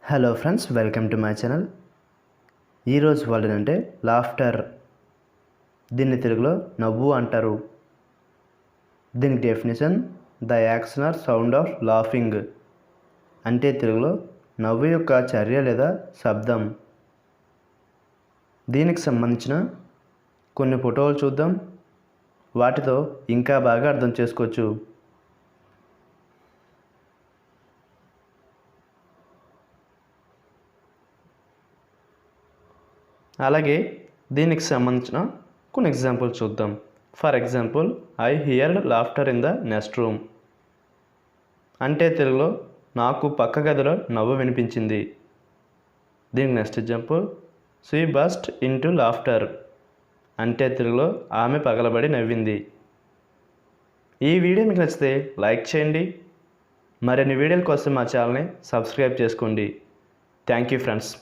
Hello friends, welcome to my channel. ఈరోజు word అంటే laughter. దీన్ని తెలుగులో నవ్వు అంటారు. దీనికి definition the action or sound of laughing. అంటే తెలుగులో నవ్వు యొక్క చర్య లేదా శబ్దం. దీనికి సంబంధించిన కొన్ని ఫోటోలు చూద్దాం. వాటితో ఇంకా బాగా అర్థం చేసుకోవచ్చు. అలాగే దీనికి సంబంధించిన కొన్ని ఎగ్జాంపుల్ చూద్దాం. For example, I heard laughter in the next room. అంటే తెలుగులో నాకు పక్క గదిలో నవ్వు వినిపించింది. దీనికి next example, she burst into laughter. అంటే తెలుగులో ఆమె పగలబడి నవ్వింది. ఈ వీడియో మీకు నచ్చితే లైక్ చేయండి. మరిన్ని వీడియోల కోసం మా ఛానల్ని సబ్స్క్రైబ్ చేసుకోండి. Thank you friends.